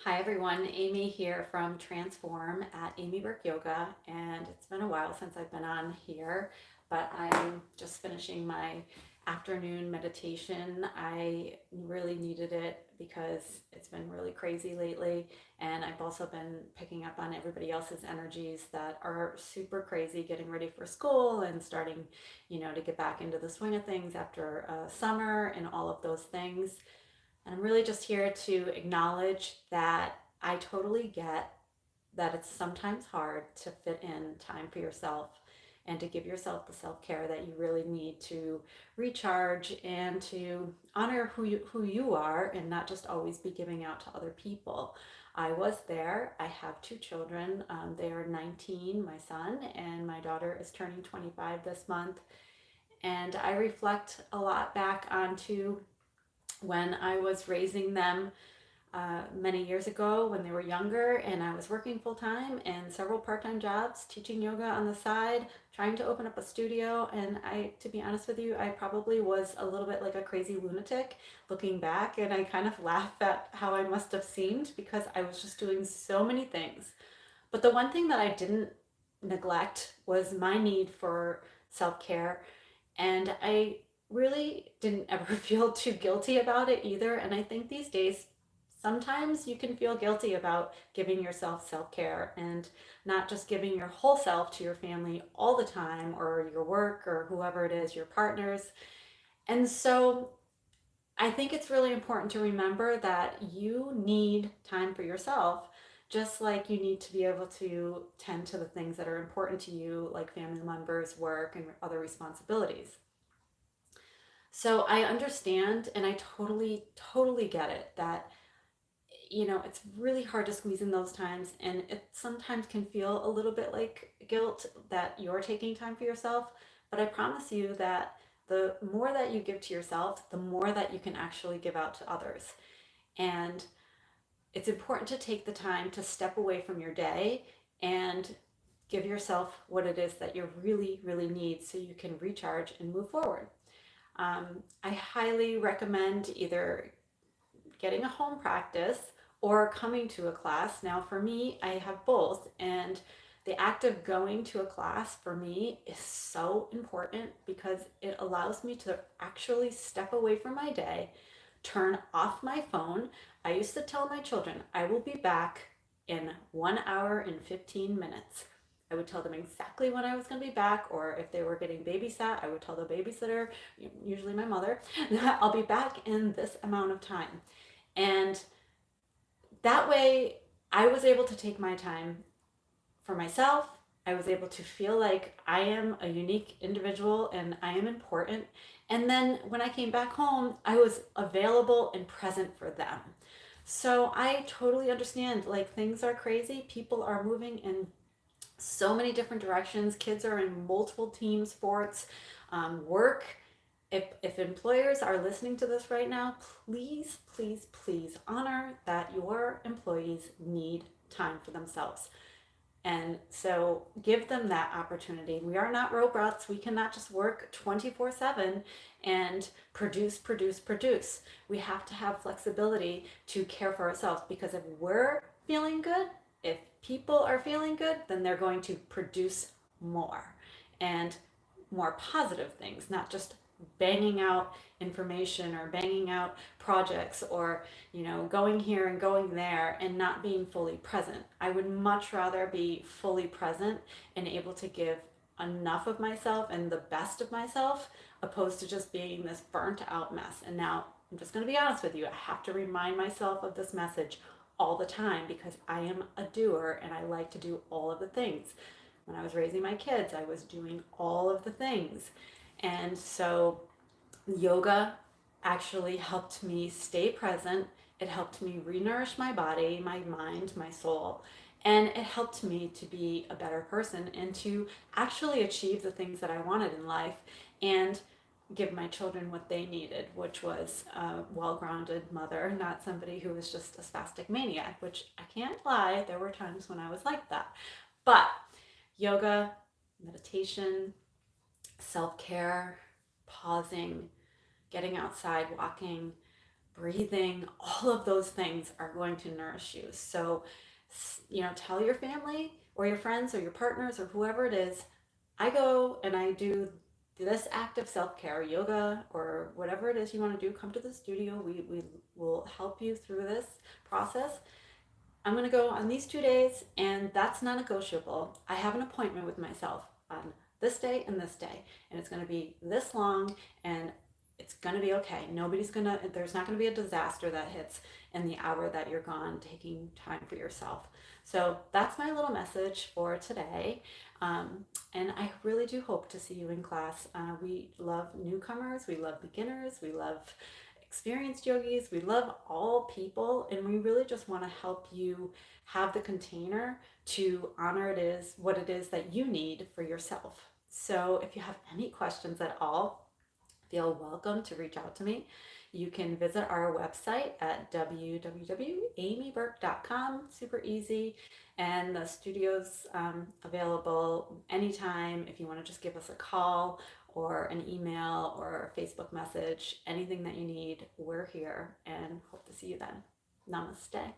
Hi everyone, Amy here from Transform at Amy Bourque Yoga, and it's been a while since I've been on here, but I'm just finishing my afternoon meditation. I really needed it because it's been really crazy lately, and I've also been picking up on everybody else's energies that are super crazy, getting ready for school and starting, to get back into the swing of things after summer and all of those things. And I'm really just here to acknowledge that I totally get that it's sometimes hard to fit in time for yourself and to give yourself the self-care that you really need to recharge and to honor who you are and not just always be giving out to other people. I was there. I have two children. They are 19, my son, and my daughter is turning 25 this month. And I reflect a lot back onto when I was raising them many years ago when they were younger, and I was working full time and several part time jobs, teaching yoga on the side, trying to open up a studio. And to be honest with you, I probably was a little bit like a crazy lunatic looking back, and I kind of laugh at how I must have seemed because I was just doing so many things. But the one thing that I didn't neglect was my need for self care, and I really didn't ever feel too guilty about it either. And I think these days, sometimes you can feel guilty about giving yourself self care and not just giving your whole self to your family all the time or your work or whoever it is, your partners. And so I think it's really important to remember that you need time for yourself, just like you need to be able to tend to the things that are important to you, like family members, work, and other responsibilities. So I understand and I totally, totally get it that, it's really hard to squeeze in those times. And it sometimes can feel a little bit like guilt that you're taking time for yourself. But I promise you that the more that you give to yourself, the more that you can actually give out to others. And it's important to take the time to step away from your day and give yourself what it is that you really, really need so you can recharge and move forward. I highly recommend either getting a home practice or coming to a class. Now, for me, I have both, and the act of going to a class for me is so important because it allows me to actually step away from my day, turn off my phone. I used to tell my children, I will be back in 1 hour and 15 minutes. I would tell them exactly when I was going to be back, or if they were getting babysat, I would tell the babysitter, usually my mother, I'll be back in this amount of time. And that way, I was able to take my time for myself. I was able to feel like I am a unique individual and I am important. And then when I came back home, I was available and present for them. So I totally understand, like, things are crazy. People are moving in so many different directions. Kids are in multiple team sports, work. If employers are listening to this right now, please, please, please honor that your employees need time for themselves. And so give them that opportunity. We are not robots. We cannot just work 24/7 and produce, produce, produce. We have to have flexibility to care for ourselves because if we're feeling good, if people are feeling good, then they're going to produce more and more positive things, not just banging out information or banging out projects or going here and going there and not being fully present. I would much rather be fully present and able to give enough of myself and the best of myself opposed to just being this burnt out mess. And now I'm just going to be honest with you, I have to remind myself of this message all the time because I am a doer and I like to do all of the things. When I was raising my kids, I was doing all of the things. And so yoga actually helped me stay present. It helped me renourish my body, my mind, my soul. And it helped me to be a better person and to actually achieve the things that I wanted in life and give my children what they needed, which was a well-grounded mother, not somebody who was just a spastic maniac, which I can't lie, there were times when I was like that. But yoga, meditation, self-care, pausing, getting outside, walking, breathing, all of those things are going to nourish you. So, tell your family or your friends or your partners or whoever it is, I go and I do this act of self-care, yoga or whatever it is you want to do. Come to the studio. We will help you through this process. I'm going to go on these 2 days, and that's non negotiable. I have an appointment with myself on this day and this day, and it's going to be this long, and it's going to be okay. There's not going to be a disaster that hits in the hour that you're gone taking time for yourself. So that's my little message for today. And I really do hope to see you in class. We love newcomers, we love beginners, we love experienced yogis, we love all people, and we really just want to help you have the container to honor what it is that you need for yourself. So if you have any questions at all, feel welcome to reach out to me. You can visit our website at www.amybourque.com. Super easy. And the studio's available anytime if you want to just give us a call or an email or a Facebook message. Anything that you need, we're here, and hope to see you then. Namaste.